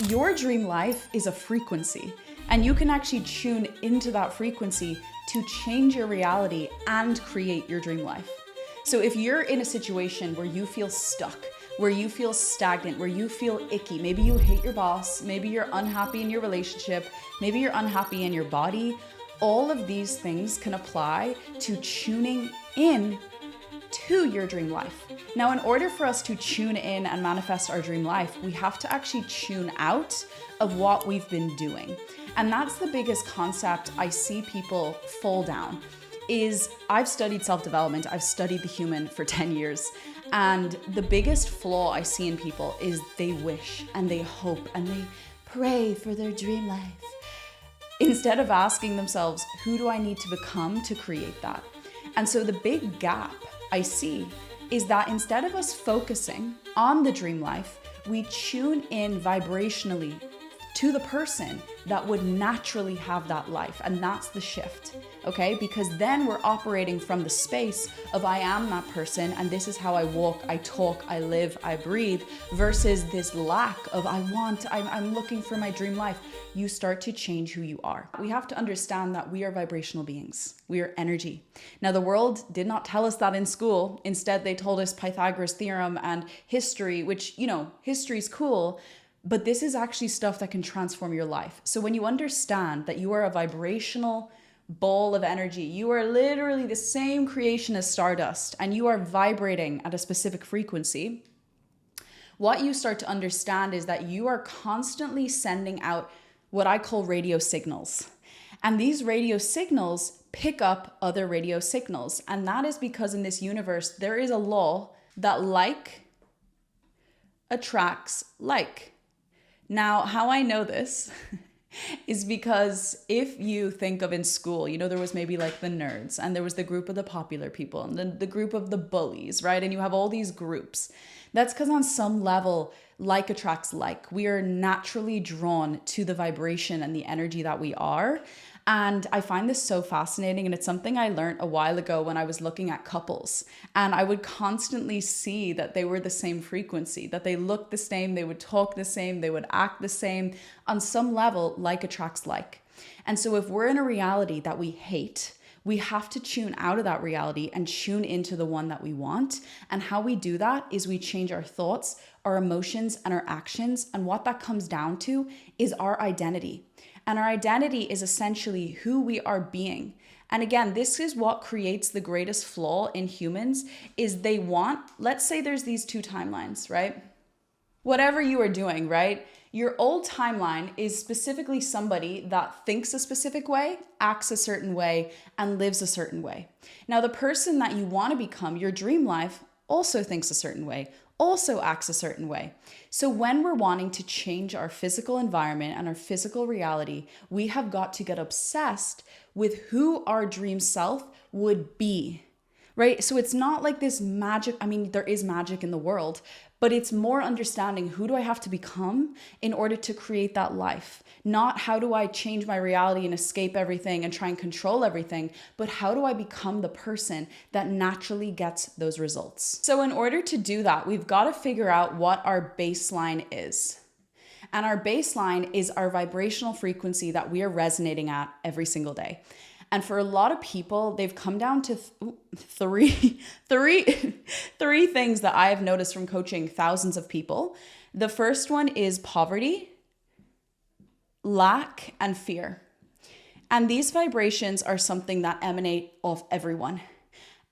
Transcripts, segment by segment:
Your dream life is a frequency, and you can actually tune into that frequency to change your reality and create your dream life. So if you're in a situation where you feel stuck, where you feel stagnant, where you feel icky, maybe you hate your boss, maybe you're unhappy in your relationship, maybe you're unhappy in your body, all of these things can apply to tuning in to your dream life. Now, in order for us to tune in and manifest our dream life, we have to actually tune out of what we've been doing. And that's the biggest concept I see people fall down. Is I've studied self-development, I've studied the human for 10 years. And the biggest flaw I see in people is they wish and they hope and they pray for their dream life, instead of asking themselves, who do I need to become to create that? And so the big gap I see is that instead of us focusing on the dream life, we tune in vibrationally to the person that would naturally have that life. And that's the shift, okay? Because then we're operating from the space of I am that person and this is how I walk, I talk, I live, I breathe, versus this lack of I'm looking for my dream life. You start to change who you are. We have to understand that we are vibrational beings. We are energy. Now, the world did not tell us that in school. Instead, they told us Pythagoras' theorem and history, which, history is cool, but this is actually stuff that can transform your life. So when you understand that you are a vibrational ball of energy, you are literally the same creation as stardust, and you are vibrating at a specific frequency, what you start to understand is that you are constantly sending out what I call radio signals. And these radio signals pick up other radio signals. And that is because in this universe, there is a law that like attracts like. Now, how I know this is because if you think of in school, there was maybe like the nerds and there was the group of the popular people and then the group of the bullies, right? And you have all these groups. That's because on some level, like attracts like. We are naturally drawn to the vibration and the energy that we are. And I find this so fascinating. And it's something I learned a while ago when I was looking at couples. And I would constantly see that they were the same frequency, that they looked the same, they would talk the same, they would act the same. On some level, like attracts like. And so if we're in a reality that we hate, we have to tune out of that reality and tune into the one that we want. And how we do that is we change our thoughts, our emotions, and our actions. And what that comes down to is our identity. And our identity is essentially who we are being. And again, this is what creates the greatest flaw in humans is they want, let's say there's these two timelines, right? Whatever you are doing, right? Your old timeline is specifically somebody that thinks a specific way, acts a certain way, and lives a certain way. Now, the person that you want to become, your dream life, also thinks a certain way, also acts a certain way. So when we're wanting to change our physical environment and our physical reality, we have got to get obsessed with who our dream self would be, right? So it's not like this magic. I mean, there is magic in the world, but it's more understanding who do I have to become in order to create that life? Not how do I change my reality and escape everything and try and control everything, but how do I become the person that naturally gets those results? So in order to do that, we've got to figure out what our baseline is. And our baseline is our vibrational frequency that we are resonating at every single day. And for a lot of people, they've come down to three things that I have noticed from coaching thousands of people. The first one is poverty, lack, and fear. And these vibrations are something that emanate off everyone.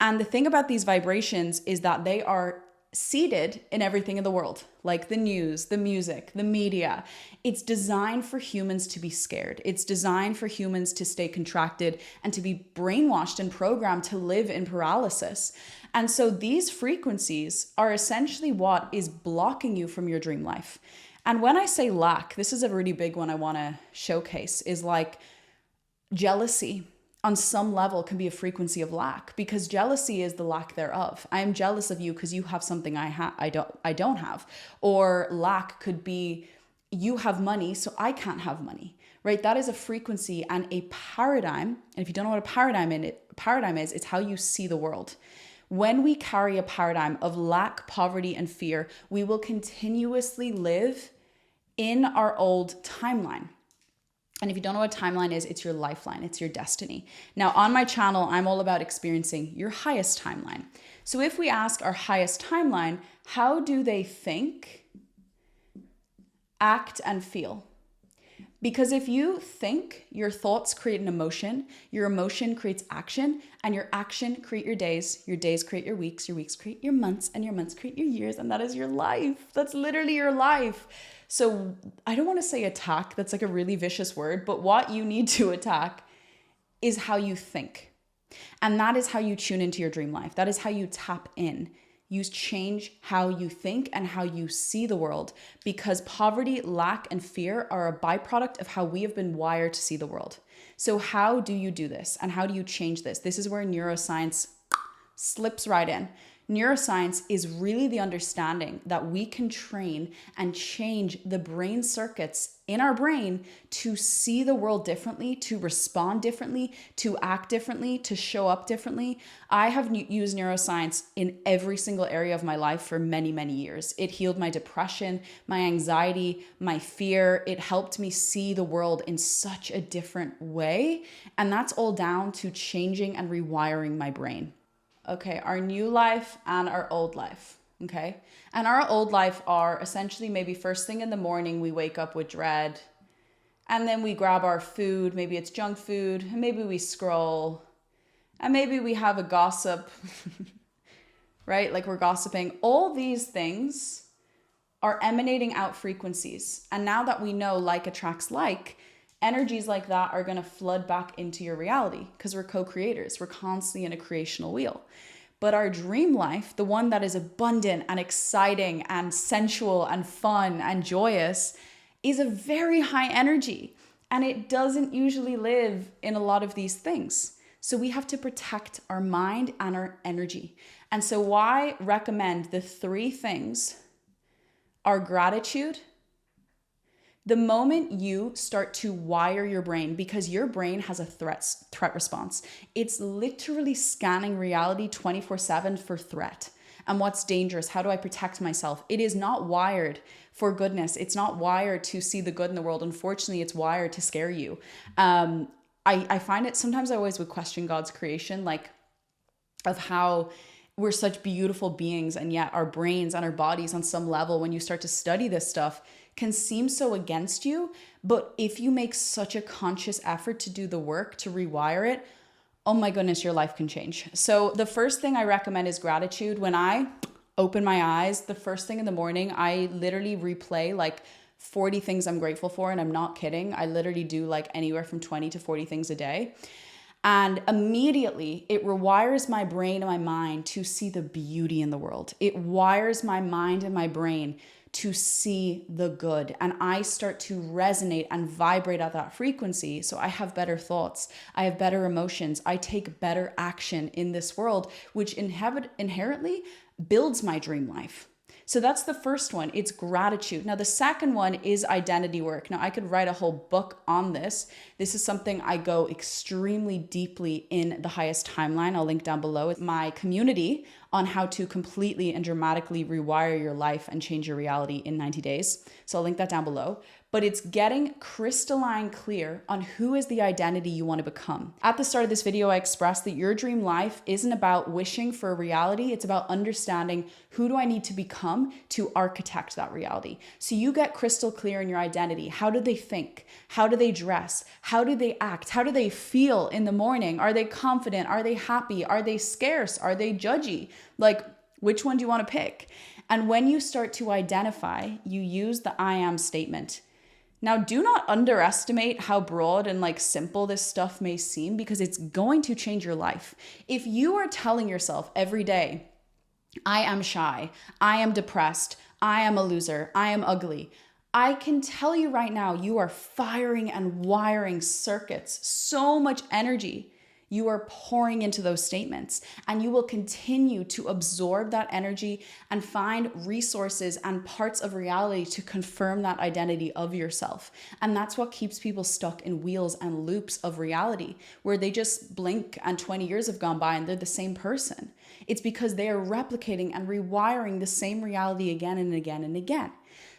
And the thing about these vibrations is that they are seated in everything in the world, like the news, the music, the media. It's designed for humans to be scared. It's designed for humans to stay contracted and to be brainwashed and programmed to live in paralysis. And so these frequencies are essentially what is blocking you from your dream life. And when I say lack, this is a really big one I want to showcase, is like jealousy. On some level can be a frequency of lack, because jealousy is the lack thereof. I am jealous of you because you have something I don't have. Or lack could be you have money, so I can't have money, right? That is a frequency and a paradigm. And if you don't know what a paradigm is, it's how you see the world. When we carry a paradigm of lack, poverty, and fear, we will continuously live in our old timeline. And if you don't know what a timeline is, it's your lifeline, it's your destiny. Now, on my channel, I'm all about experiencing your highest timeline. So if we ask our highest timeline, how do they think, act, and feel? Because if you think, your thoughts create an emotion, your emotion creates action, and your action create your days create your weeks create your months, and your months create your years, and that is your life. That's literally your life. So I don't want to say attack, that's like a really vicious word, but what you need to attack is how you think. And that is how you tune into your dream life. That is how you tap in. You change how you think and how you see the world, because poverty, lack, and fear are a byproduct of how we have been wired to see the world. So how do you do this? And how do you change this? This is where neuroscience slips right in. Neuroscience is really the understanding that we can train and change the brain circuits in our brain to see the world differently, to respond differently, to act differently, to show up differently. I have used neuroscience in every single area of my life for many, many years. It healed my depression, my anxiety, my fear. It helped me see the world in such a different way. And that's all down to changing and rewiring my brain. Okay, our new life and our old life, okay? And our old life are essentially maybe first thing in the morning, we wake up with dread, and then we grab our food, maybe it's junk food, and maybe we scroll, and maybe we have a gossip, right? Like we're gossiping. All these things are emanating out frequencies. And now that we know like attracts like, energies like that are going to flood back into your reality because we're co-creators. We're constantly in a creational wheel. But our dream life, the one that is abundant and exciting and sensual and fun and joyous, is a very high energy. And it doesn't usually live in a lot of these things. So we have to protect our mind and our energy. And so why recommend the 3 things are gratitude. The moment you start to wire your brain, because your brain has a threat response, it's literally scanning reality 24/7 for threat. And what's dangerous? How do I protect myself? It is not wired for goodness. It's not wired to see the good in the world. Unfortunately, it's wired to scare you. I find it, sometimes I always would question God's creation, like of how we're such beautiful beings, and yet our brains and our bodies on some level, when you start to study this stuff, can seem so against you. But if you make such a conscious effort to do the work to rewire it, oh my goodness, your life can change. So the first thing I recommend is gratitude. When I open my eyes, the first thing in the morning, I literally replay like 40 things I'm grateful for. And I'm not kidding. I literally do like anywhere from 20 to 40 things a day. And immediately it rewires my brain and my mind to see the beauty in the world. It wires my mind and my brain to see the good. And I start to resonate and vibrate at that frequency. So I have better thoughts. I have better emotions. I take better action in this world, which inherently builds my dream life. So that's the first one. It's gratitude. Now, the second one is identity work. Now, I could write a whole book on this. This is something I go extremely deeply in the highest timeline. I'll link down below. It's my community on how to completely and dramatically rewire your life and change your reality in 90 days. So I'll link that down below. But it's getting crystalline clear on who is the identity you want to become. At the start of this video, I expressed that your dream life isn't about wishing for a reality. It's about understanding who do I need to become to architect that reality. So you get crystal clear in your identity. How do they think? How do they dress? How do they act? How do they feel in the morning? Are they confident? Are they happy? Are they scarce? Are they judgy? Like, which one do you want to pick? And when you start to identify, you use the I am statement. Now, do not underestimate how broad and like simple this stuff may seem, because it's going to change your life. If you are telling yourself every day, I am shy, I am depressed, I am a loser, I am ugly, I can tell you right now, you are firing and wiring circuits, so much energy. You are pouring into those statements, and you will continue to absorb that energy and find resources and parts of reality to confirm that identity of yourself. And that's what keeps people stuck in wheels and loops of reality, where they just blink and 20 years have gone by and they're the same person. It's because they are replicating and rewiring the same reality again and again and again.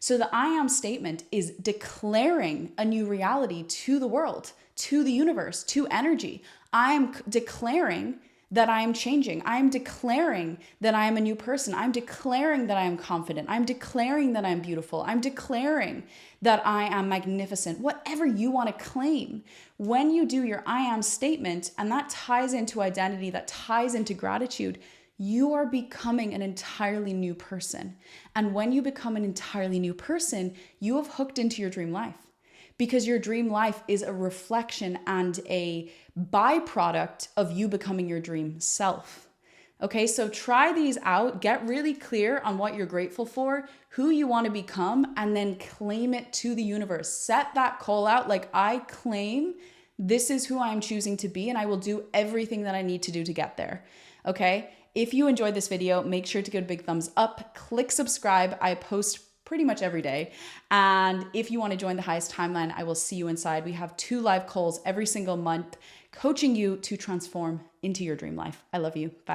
So the I am statement is declaring a new reality to the world, to the universe, to energy. I'm declaring that I am changing. I'm declaring that I am a new person. I'm declaring that I am confident. I'm declaring that I'm beautiful. I'm declaring that I am magnificent. Whatever you want to claim. When you do your I am statement, and that ties into identity, that ties into gratitude, you are becoming an entirely new person. And when you become an entirely new person, you have hooked into your dream life. Because your dream life is a reflection and a byproduct of you becoming your dream self. Okay, so try these out, get really clear on what you're grateful for, who you want to become, and then claim it to the universe. Set that call out like, I claim this is who I'm choosing to be, and I will do everything that I need to do to get there. Okay, if you enjoyed this video, make sure to give it a big thumbs up, click subscribe. I post pretty much every day. And if you want to join the highest timeline, I will see you inside. We have 2 live calls every single month, coaching you to transform into your dream life. I love you. Bye.